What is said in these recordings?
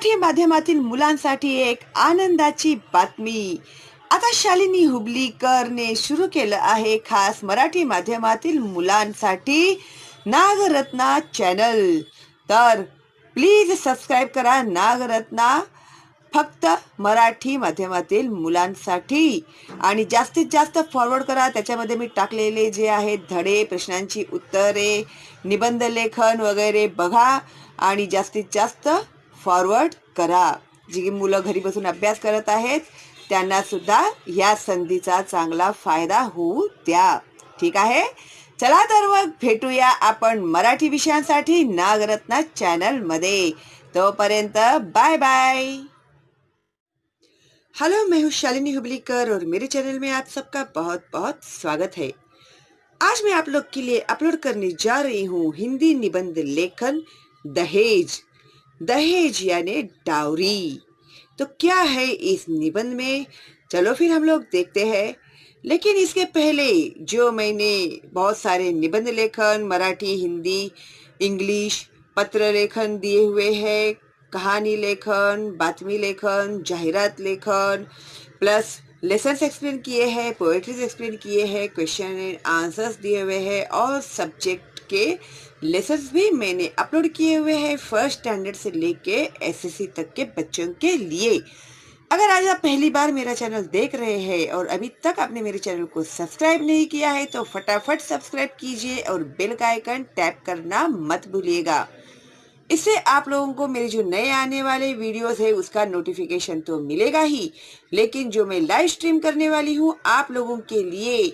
मराठी माध्यमातील मुलांसाठी एक आनंदाची बातमी. आता शालिनी हुबलीकरने सुरू केलं आहे खास मराठी माध्यमातील मुलांसाठी नागरत्ना चॅनल. तर प्लीज सबस्क्राईब करा नागरत्ना, फक्त मराठी माध्यमातील मुलांसाठी, आणि जास्तीत जास्त फॉरवर्ड करा. त्याच्यामध्ये मी टाकलेले जे आहेत धडे, प्रश्नांची उत्तरे, निबंध लेखन वगैरे बघा आणि जास्तीत जास्त फॉरवर्ड करा. जी मुलं घरी बसून अभ्यास करत आहेत त्यांना सुद्धा या संधीचा चांगला फायदा होऊ द्या. ठीक आहे, चला तर मग भेटूया आपण मराठी विषयांसाठी नागरत्ना चॅनल मध्ये. तोपर्यंत बाय बाय. हेलो, मैं हूँ शालिनी हुबलीकर और मेरे चैनल में आप सबका बहुत बहुत स्वागत है. आज मैं आप लोग के लिए अपलोड करने जा रही हूँ हिंदी निबंध लेखन दहेज. दहेज यानी डाउरी. तो क्या है इस निबंध में, चलो फिर हम लोग देखते हैं. लेकिन इसके पहले जो मैंने बहुत सारे निबंध लेखन मराठी, हिंदी, इंग्लिश, पत्र लेखन दिए हुए हैं, कहानी लेखन, बातमी लेखन, जाहिरात लेखन, प्लस लेसन्स एक्सप्लेन किए हैं, पोएट्रीज एक्सप्लेन किए हैं, क्वेश्चन एंड आंसर्स दिए हुए हैं और सब्जेक्ट के लेसन्स भी मैंने अपलोड किए हुए हैं फर्स्ट स्टैंडर्ड से लेके एसएससी तक के बच्चों के लिए. अगर आज आप पहली बार मेरा चैनल देख रहे हैं और अभी तक आपने मेरे चैनल को सब्सक्राइब नहीं किया है तो फटाफट सब्सक्राइब कीजिए और बेल का आइकन टैप करना मत भूलिएगा. इससे आप लोगों को मेरे जो नए आने वाले वीडियोस है उसका नोटिफिकेशन तो मिलेगा ही, लेकिन जो मैं लाइव स्ट्रीम करने वाली हूँ आप लोगों के लिए,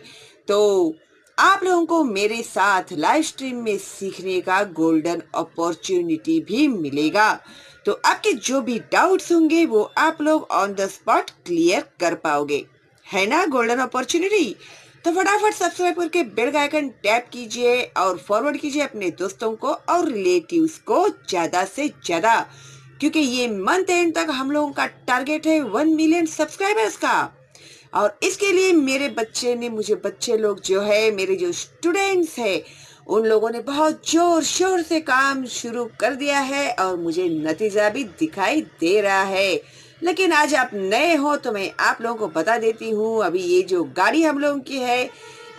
तो आप लोगों को मेरे साथ लाइव स्ट्रीम में सीखने का गोल्डन अपॉर्चुनिटी भी मिलेगा. तो आपके जो भी डाउट्स होंगे वो आप लोग ऑन द स्पॉट क्लियर कर पाओगे, है ना गोल्डन अपॉर्चुनिटी. तो फटाफट सब्सक्राइब करके बेल का आइकन टैप कीजिए और फॉरवर्ड कीजिए अपने दोस्तों को और रिलेटिव्स को ज्यादा से ज्यादा, क्योंकि ये मंथ एंड तक हम लोगों का टारगेट है 1 मिलियन सब्सक्राइबर्स का. और इसके लिए मेरे बच्चे लोग जो है, मेरे जो स्टूडेंट्स है, उन लोगों ने बहुत जोर शोर से काम शुरू कर दिया है और मुझे नतीजा भी दिखाई दे रहा है. लेकिन आज आप नए हो तो मैं आप लोगों को बता देती हूँ, अभी ये जो गाड़ी हम लोगों की है,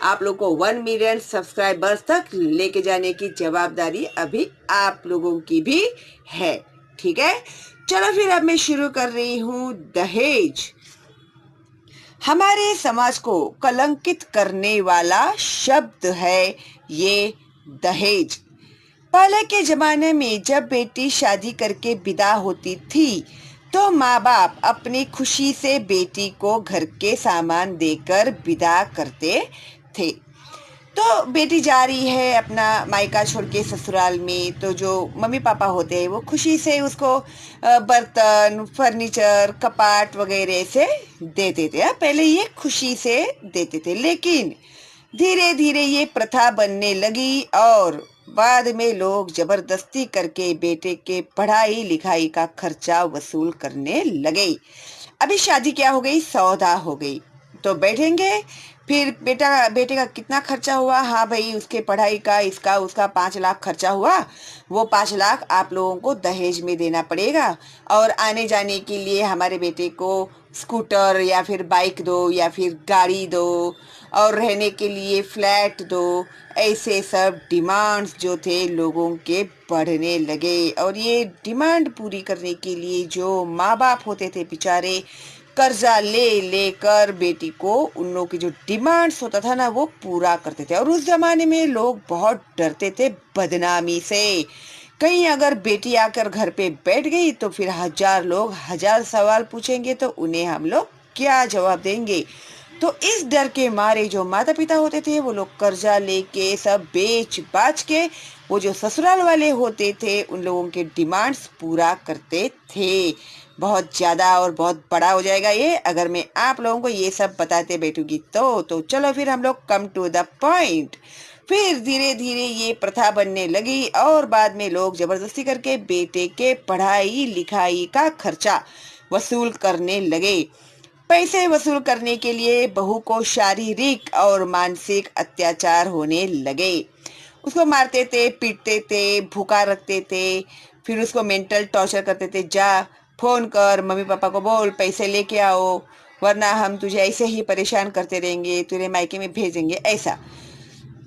आप लोगों को 1 मिलियन सब्सक्राइबर्स तक लेके जाने की जवाबदारी अभी आप लोगों की भी है. ठीक है, चलो फिर अब मैं शुरू कर रही हूँ. दहेज हमारे समाज को कलंकित करने वाला शब्द है ये दहेज. पहले के जमाने में जब बेटी शादी करके विदा होती थी तो माँ बाप अपनी खुशी से बेटी को घर के सामान देकर विदा करते थे. तो बेटी जा रही है अपना मायका छोड़ के ससुराल में, तो जो मम्मी पापा होते हैं वो खुशी से उसको बर्तन, फर्नीचर, कपाट वगैरह से देते थे. पहले ये खुशी से देते थे, लेकिन धीरे धीरे ये प्रथा बनने लगी और बाद में लोग जबरदस्ती करके बेटे के पढ़ाई लिखाई का खर्चा वसूल करने लगे. अभी शादी क्या हो गई, सौदा हो गई. तो बैठेंगे फिर बेटे का कितना खर्चा हुआ, हाँ भाई उसके पढ़ाई का, इसका उसका 5 लाख खर्चा हुआ, वो 5 लाख आप लोगों को दहेज में देना पड़ेगा. और आने जाने के लिए हमारे बेटे को स्कूटर या फिर बाइक दो या फिर गाड़ी दो, और रहने के लिए फ्लैट दो. ऐसे सब डिमांड्स जो थे लोगों के बढ़ने लगे. और ये डिमांड पूरी करने के लिए जो माँ बाप होते थे बेचारे, कर्जा ले लेकर बेटी को उन लोगों की जो डिमांड्स होता था ना वो पूरा करते थे. और उस जमाने में लोग बहुत डरते थे बदनामी से. कहीं अगर बेटी आकर घर पे बैठ गई तो फिर 1000 लोग 1000 सवाल पूछेंगे तो उन्हें हम लोग क्या जवाब देंगे. तो इस डर के मारे जो माता पिता होते थे वो लोग कर्जा लेके सब बेच बाच के वो जो ससुराल वाले होते थे उन लोगों के डिमांड्स पूरा करते थे. बहुत ज़्यादा और बहुत बड़ा हो जाएगा ये अगर मैं आप लोगों को ये सब बताते बैठूंगी. तो चलो फिर हम लोग कम टू द पॉइंट. फिर धीरे धीरे ये प्रथा बनने लगी और बाद में लोग जबरदस्ती करके बेटे के पढ़ाई लिखाई का खर्चा वसूल करने लगे. पैसे वसूल करने के लिए बहू को शारीरिक और मानसिक अत्याचार होने लगे. उसको मारते थे, पीटते थे, भूखा रखते थे, फिर उसको मेंटल टॉर्चर करते थे, जा फोन कर, मम्मी पापा को बोल पैसे लेके आओ, वरना हम तुझे ऐसे ही परेशान करते रहेंगे, तुझे मायके में भेजेंगे। ऐसा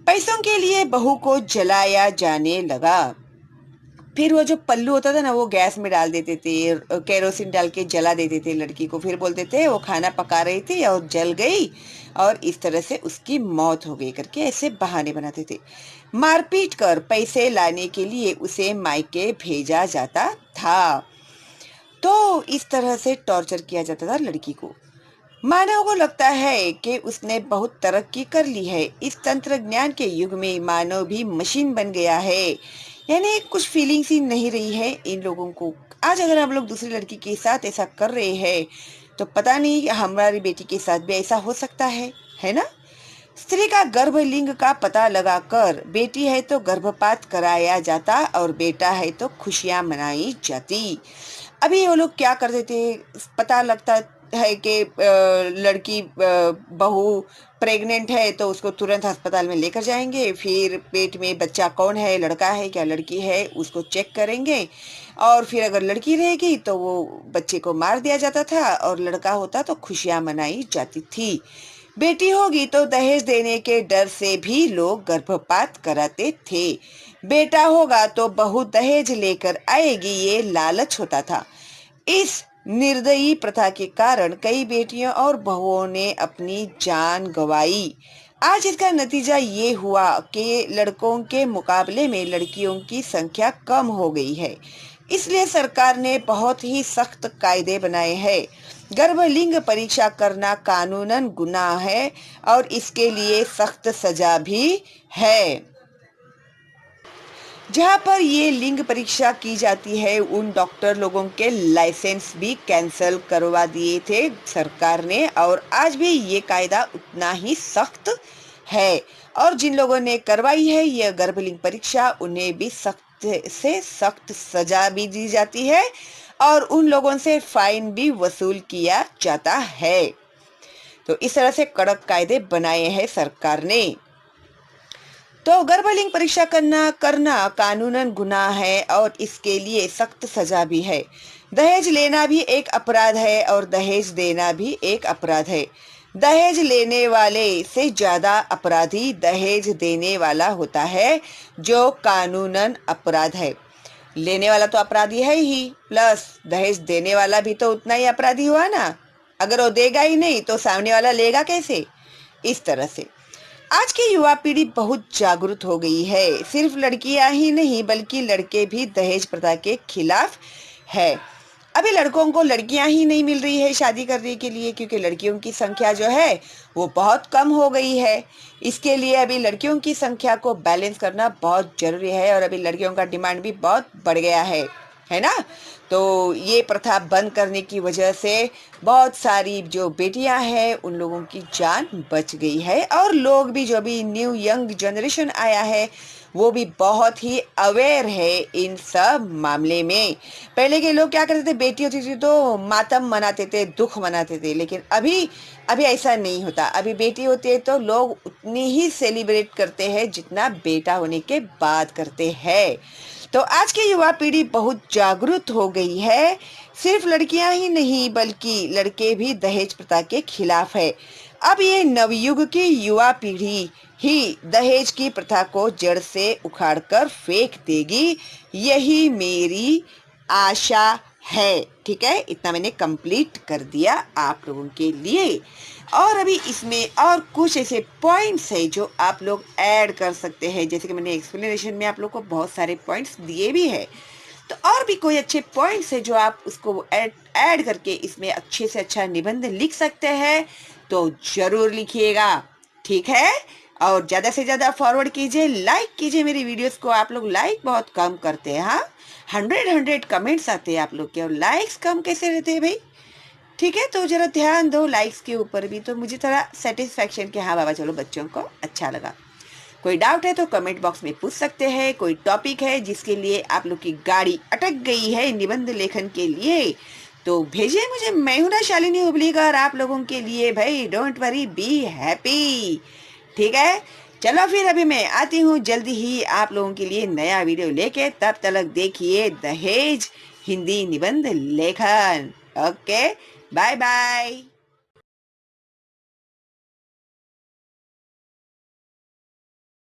पैसों के लिए बहू को जलाया जाने लगा। फिर वो जो पल्लू होता था ना, वो गैस में डाल देते थे, केरोसिन डाल के जला देते थे लड़की को। फिर बोलते थे वो खाना पका रही थी और जल गई और इस तरह से उसकी मौत हो गई करके ऐसे बहाने बनाते थे। मारपीट कर पैसे लाने के लिए उसे मायके भेजा जाता था। तो इस तरह से टॉर्चर किया जाता था लड़की को। मानव को लगता है कि उसने बहुत तरक्की कर ली है। इस तंत्रज्ञान के युग में मानव भी मशीन बन गया है, यानी कुछ फीलिंग्स ही नहीं रही है इन लोगों को। आज अगर हम लोग दूसरी लड़की के साथ ऐसा कर रहे हैं तो पता नहीं हमारी बेटी के साथ भी ऐसा हो सकता है ना। स्त्री का गर्भ लिंग का पता लगाकर बेटी है तो गर्भपात कराया जाता और बेटा है तो खुशियां मनाई जाती। अभी वो लोग क्या करते थे, पता लगता है कि लड़की बहू प्रेग्नेंट है तो उसको तुरंत अस्पताल में लेकर जाएंगे। फिर पेट में बच्चा कौन है, लड़का है क्या लड़की है, उसको चेक करेंगे। और फिर अगर लड़की रहेगी तो वो बच्चे को मार दिया जाता था और लड़का होता तो खुशियां मनाई जाती थी। बेटी होगी तो दहेज देने के डर से भी लोग गर्भपात कराते थे। बेटा होगा तो बहू दहेज लेकर आएगी, ये लालच होता था। इस निर्दयी प्रथा के कारण कई बेटियों और बहुओं ने अपनी जान गंवाई। आज इसका नतीजा ये हुआ कि लड़कों के मुकाबले में लड़कियों की संख्या कम हो गई है। इसलिए सरकार ने बहुत ही सख्त कायदे बनाए हैं। गर्भलिंग परीक्षा करना कानूनन गुनाह है और इसके लिए सख्त सजा भी है। जहां पर ये लिंग परीक्षा की जाती है उन डॉक्टर लोगों के लाइसेंस भी कैंसिल करवा दिए थे सरकार ने, और आज भी ये कायदा उतना ही सख्त है। और जिन लोगों ने करवाई है यह गर्भलिंग परीक्षा उन्हें भी सख्त से सख्त सजा भी दी जाती है और उन लोगों से फाइन भी वसूल किया जाता है। तो इस तरह से कड़क कायदे बनाए हैं सरकार ने। तो गर्भलिंग परीक्षा करना कानूनन गुनाह है और इसके लिए सख्त सजा भी है। दहेज लेना भी एक अपराध है और दहेज देना भी एक अपराध है। दहेज लेने वाले से ज्यादा अपराधी दहेज देने वाला होता है, जो कानूनन अपराध है। लेने वाला तो अपराधी है ही, प्लस दहेज देने वाला भी तो उतना ही अपराधी हुआ ना। अगर वो देगा ही नहीं तो सामने वाला लेगा कैसे। इस तरह से आज की युवा पीढ़ी बहुत जागरूक हो गई है। सिर्फ लड़कियां ही नहीं बल्कि लड़के भी दहेज प्रथा के खिलाफ है। अभी लड़कों को लड़कियां ही नहीं मिल रही है शादी करने के लिए, क्योंकि लड़कियों की संख्या जो है वो बहुत कम हो गई है। इसके लिए अभी लड़कियों की संख्या को बैलेंस करना बहुत जरूरी है और अभी लड़कियों का डिमांड भी बहुत बढ़ गया है ना। तो ये प्रथा बंद करने की वजह से बहुत सारी जो बेटियां हैं उन लोगों की जान बच गई है और लोग भी जो भी न्यू यंग जनरेशन आया है वो भी बहुत ही अवेयर है इन सब मामले में। पहले के लोग क्या करते थे, बेटी होती थी तो मातम मनाते थे, दुख मनाते थे, लेकिन अभी ऐसा नहीं होता। अभी बेटी होती है तो लोग उतनी ही सेलिब्रेट करते हैं जितना बेटा होने के बाद करते हैं। तो आज की युवा पीढ़ी बहुत जागरूक हो गई है। सिर्फ लड़कियां ही नहीं बल्कि लड़के भी दहेज प्रथा के खिलाफ है। अब ये नवयुग की युवा पीढ़ी ही दहेज की प्रथा को जड़ से उखाड़कर फेंक देगी, यही मेरी आशा है। ठीक है, इतना मैंने कंप्लीट कर दिया आप लोगों के लिए। और अभी इसमें और कुछ ऐसे पॉइंट्स है जो आप लोग ऐड कर सकते हैं, जैसे कि मैंने एक्सप्लेनेशन में आप लोग को बहुत सारे पॉइंट्स दिए भी है। तो और भी कोई अच्छे पॉइंट्स है जो आप उसको ऐड करके इसमें अच्छे से अच्छा निबंध लिख सकते हैं, तो जरूर लिखिएगा। ठीक है, और ज़्यादा से ज़्यादा फॉरवर्ड कीजिए, लाइक कीजिए मेरी वीडियोस को। आप लोग लाइक बहुत कम करते हैं। हाँ, 100 कमेंट्स आते हैं आप लोग के और लाइक्स कम कैसे रहते हैं भाई। ठीक है, तो जरा ध्यान दो लाइक्स के ऊपर भी, तो मुझे थोड़ा सेटिस्फैक्शन कि हाँ बाबा चलो बच्चों को अच्छा लगा। कोई डाउट है तो कमेंट बॉक्स में पूछ सकते हैं। कोई टॉपिक है जिसके लिए आप लोग की गाड़ी अटक गई है निबंध लेखन के लिए तो भेजिए मुझे। मैं हूं ना शालिनी हुबलीकर आप लोगों के लिए भाई। Don't worry, be happy. ठीक है, चलो फिर अभी मैं आती हूँ जल्दी ही आप लोगों के लिए नया वीडियो लेके। तब तक देखिए दहेज हिंदी निबंध लेखन। Okay, bye bye.